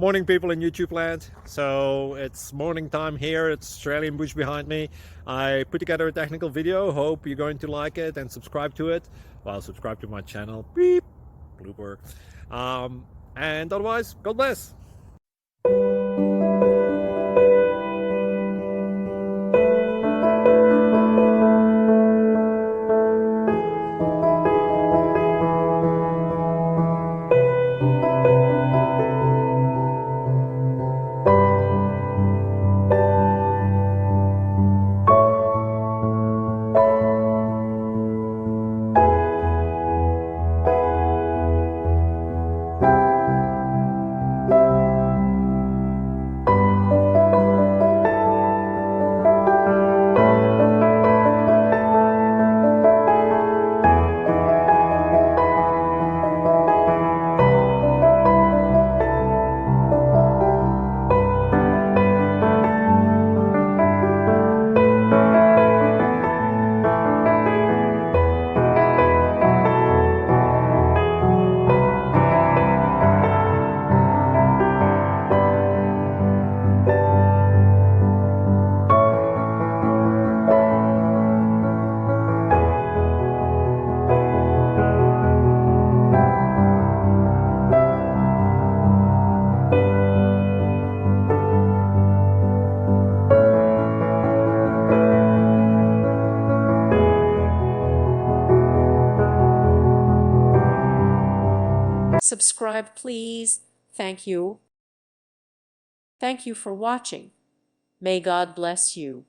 Morning, people in YouTube land. So it's morning time here. It's Australian bush behind me. I put together a technical video. Hope you're going to like it and subscribe to it. Well, subscribe to my channel. Beep. Blooper. And otherwise, God bless. Subscribe, please. Thank you. Thank you for watching. May God bless you.